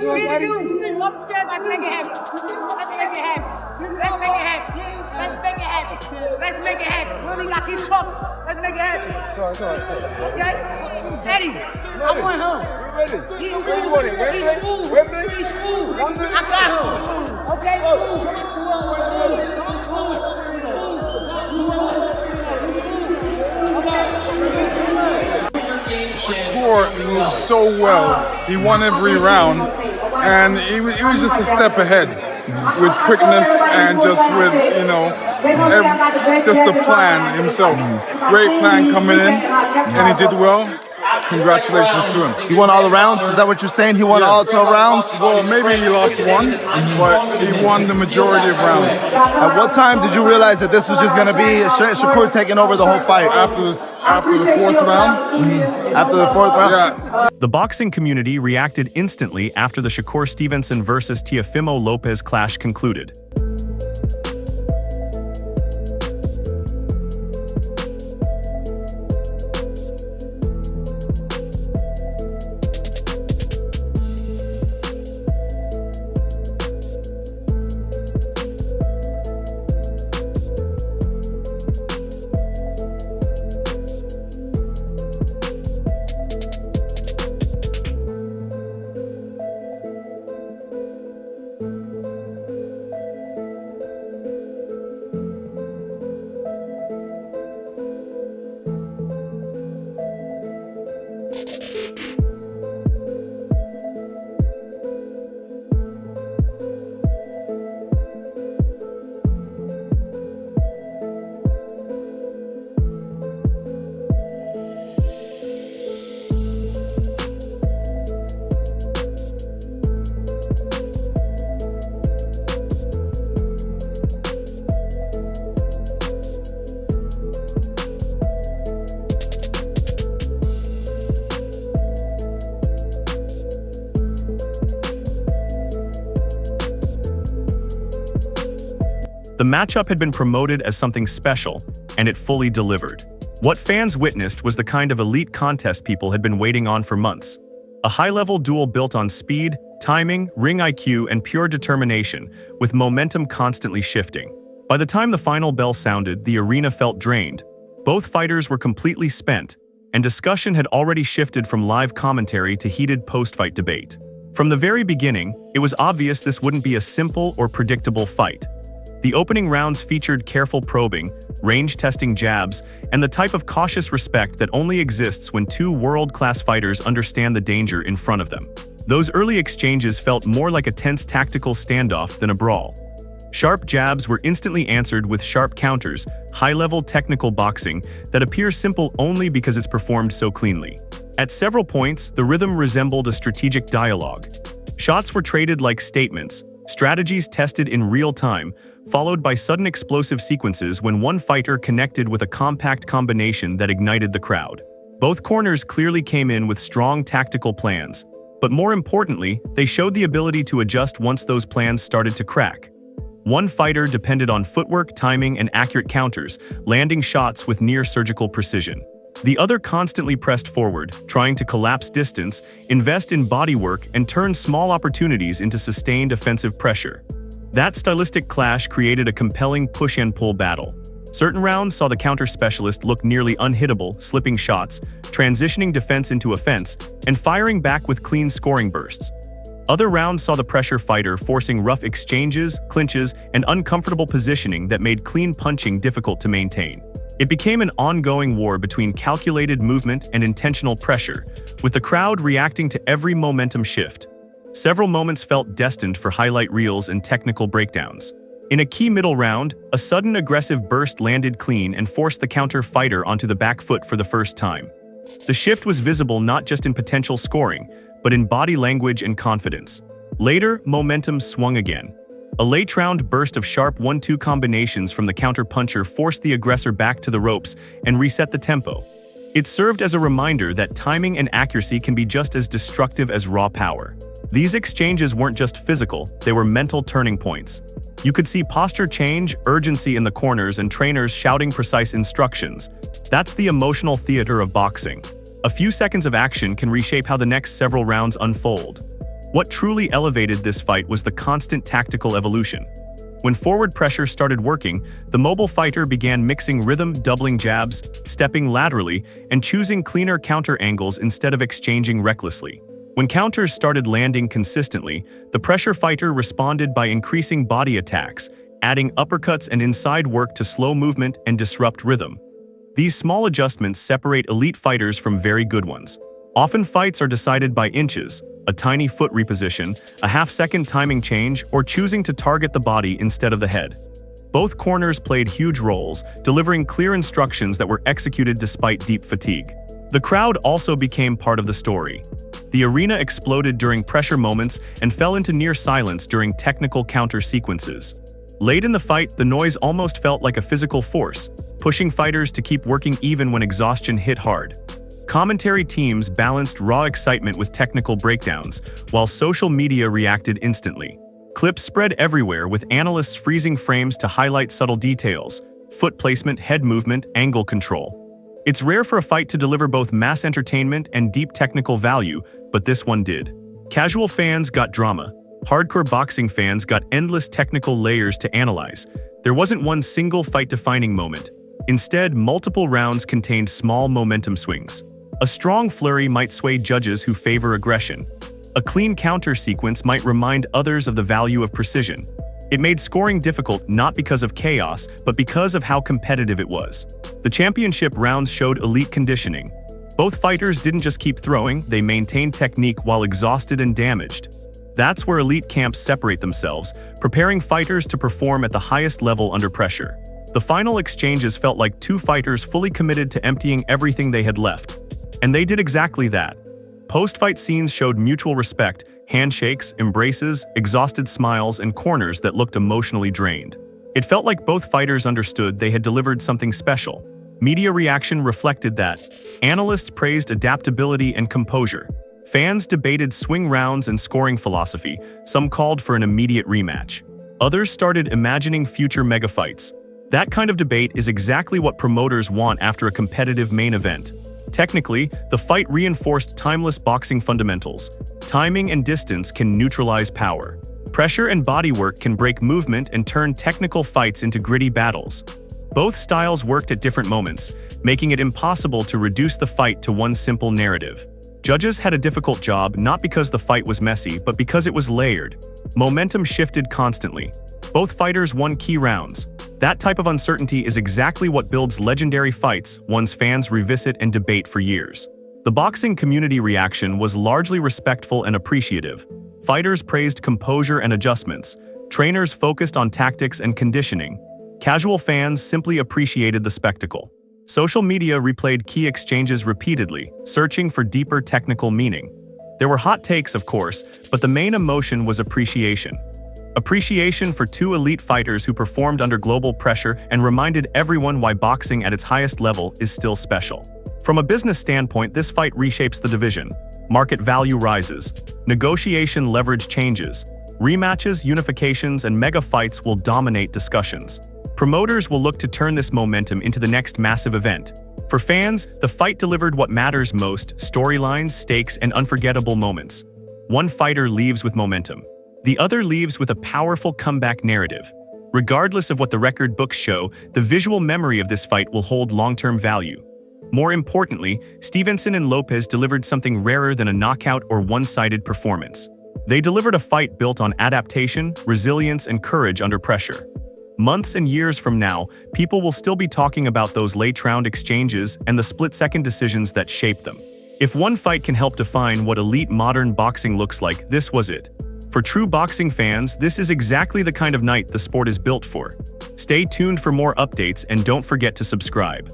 Upstairs, let's make it happen. Let's make it happen. Let's make it happen. Let's make it happen. Let's make it happen. We only got to keep talking. Let's make it happen. Okay? Eddie, I want him. He's cool. He's cool. I got him. Okay? Shakur moved so well. He won every round, and he was just a step ahead with quickness and just with, just the plan himself. Great plan coming in, and he did well. Congratulations to him. He won all the rounds? Is that what you're saying? He won all 12 rounds? Well, maybe he lost one, but he won the majority of rounds. At what time did you realize that this was just going to be Shakur taking over the whole fight? After the fourth round. After the fourth round? Yeah. The boxing community reacted instantly after the Shakur Stevenson versus Teofimo Lopez clash concluded. The matchup had been promoted as something special, and it fully delivered. What fans witnessed was the kind of elite contest people had been waiting on for months. A high-level duel built on speed, timing, ring IQ, and pure determination, with momentum constantly shifting. By the time the final bell sounded, the arena felt drained. Both fighters were completely spent, and discussion had already shifted from live commentary to heated post-fight debate. From the very beginning, it was obvious this wouldn't be a simple or predictable fight. The opening rounds featured careful probing, range-testing jabs, and the type of cautious respect that only exists when two world-class fighters understand the danger in front of them. Those early exchanges felt more like a tense tactical standoff than a brawl. Sharp jabs were instantly answered with sharp counters, high-level technical boxing that appears simple only because it's performed so cleanly. At several points, the rhythm resembled a strategic dialogue. Shots were traded like statements, strategies tested in real time, followed by sudden explosive sequences when one fighter connected with a compact combination that ignited the crowd. Both corners clearly came in with strong tactical plans, but more importantly, they showed the ability to adjust once those plans started to crack. One fighter depended on footwork, timing, and accurate counters, landing shots with near-surgical precision. The other constantly pressed forward, trying to collapse distance, invest in bodywork, and turn small opportunities into sustained offensive pressure. That stylistic clash created a compelling push-and-pull battle. Certain rounds saw the counter specialist look nearly unhittable, slipping shots, transitioning defense into offense, and firing back with clean scoring bursts. Other rounds saw the pressure fighter forcing rough exchanges, clinches, and uncomfortable positioning that made clean punching difficult to maintain. It became an ongoing war between calculated movement and intentional pressure, with the crowd reacting to every momentum shift. Several moments felt destined for highlight reels and technical breakdowns. In a key middle round, a sudden aggressive burst landed clean and forced the counter fighter onto the back foot for the first time. The shift was visible not just in potential scoring, but in body language and confidence. Later, momentum swung again. A late-round burst of sharp 1-2 combinations from the counter-puncher forced the aggressor back to the ropes and reset the tempo. It served as a reminder that timing and accuracy can be just as destructive as raw power. These exchanges weren't just physical, they were mental turning points. You could see posture change, urgency in the corners, and trainers shouting precise instructions. That's the emotional theater of boxing. A few seconds of action can reshape how the next several rounds unfold. What truly elevated this fight was the constant tactical evolution. When forward pressure started working, the mobile fighter began mixing rhythm, doubling jabs, stepping laterally, and choosing cleaner counter angles instead of exchanging recklessly. When counters started landing consistently, the pressure fighter responded by increasing body attacks, adding uppercuts and inside work to slow movement and disrupt rhythm. These small adjustments separate elite fighters from very good ones. Often fights are decided by inches, a tiny foot reposition, a half-second timing change, or choosing to target the body instead of the head. Both corners played huge roles, delivering clear instructions that were executed despite deep fatigue. The crowd also became part of the story. The arena exploded during pressure moments and fell into near silence during technical counter sequences. Late in the fight, the noise almost felt like a physical force, pushing fighters to keep working even when exhaustion hit hard. Commentary teams balanced raw excitement with technical breakdowns, while social media reacted instantly. Clips spread everywhere, with analysts freezing frames to highlight subtle details: foot placement, head movement, angle control. It's rare for a fight to deliver both mass entertainment and deep technical value, but this one did. Casual fans got drama. Hardcore boxing fans got endless technical layers to analyze. There wasn't one single fight-defining moment. Instead, multiple rounds contained small momentum swings. A strong flurry might sway judges who favor aggression. A clean counter sequence might remind others of the value of precision. It made scoring difficult not because of chaos, but because of how competitive it was. The championship rounds showed elite conditioning. Both fighters didn't just keep throwing, they maintained technique while exhausted and damaged. That's where elite camps separate themselves, preparing fighters to perform at the highest level under pressure. The final exchanges felt like two fighters fully committed to emptying everything they had left. And they did exactly that. Post-fight scenes showed mutual respect, handshakes, embraces, exhausted smiles, and corners that looked emotionally drained. It felt like both fighters understood they had delivered something special. Media reaction reflected that. Analysts praised adaptability and composure. Fans debated swing rounds and scoring philosophy. Some called for an immediate rematch. Others started imagining future megafights. That kind of debate is exactly what promoters want after a competitive main event. Technically, the fight reinforced timeless boxing fundamentals. Timing and distance can neutralize power. Pressure and bodywork can break movement and turn technical fights into gritty battles. Both styles worked at different moments, making it impossible to reduce the fight to one simple narrative. Judges had a difficult job not because the fight was messy, but because it was layered. Momentum shifted constantly. Both fighters won key rounds. That type of uncertainty is exactly what builds legendary fights one's fans revisit and debate for years. The boxing community reaction was largely respectful and appreciative. Fighters praised composure and adjustments. Trainers focused on tactics and conditioning. Casual fans simply appreciated the spectacle. Social media replayed key exchanges repeatedly, searching for deeper technical meaning. There were hot takes, of course, but the main emotion was appreciation. Appreciation for two elite fighters who performed under global pressure and reminded everyone why boxing at its highest level is still special. From a business standpoint, this fight reshapes the division. Market value rises. Negotiation leverage changes. Rematches, unifications, and mega fights will dominate discussions. Promoters will look to turn this momentum into the next massive event. For fans, the fight delivered what matters most: storylines, stakes, and unforgettable moments. One fighter leaves with momentum. The other leaves with a powerful comeback narrative. Regardless of what the record books show, the visual memory of this fight will hold long-term value. More importantly, Stevenson and Lopez delivered something rarer than a knockout or one-sided performance. They delivered a fight built on adaptation, resilience, and courage under pressure. Months and years from now, people will still be talking about those late-round exchanges and the split-second decisions that shaped them. If one fight can help define what elite modern boxing looks like, this was it. For true boxing fans, this is exactly the kind of night the sport is built for. Stay tuned for more updates and don't forget to subscribe.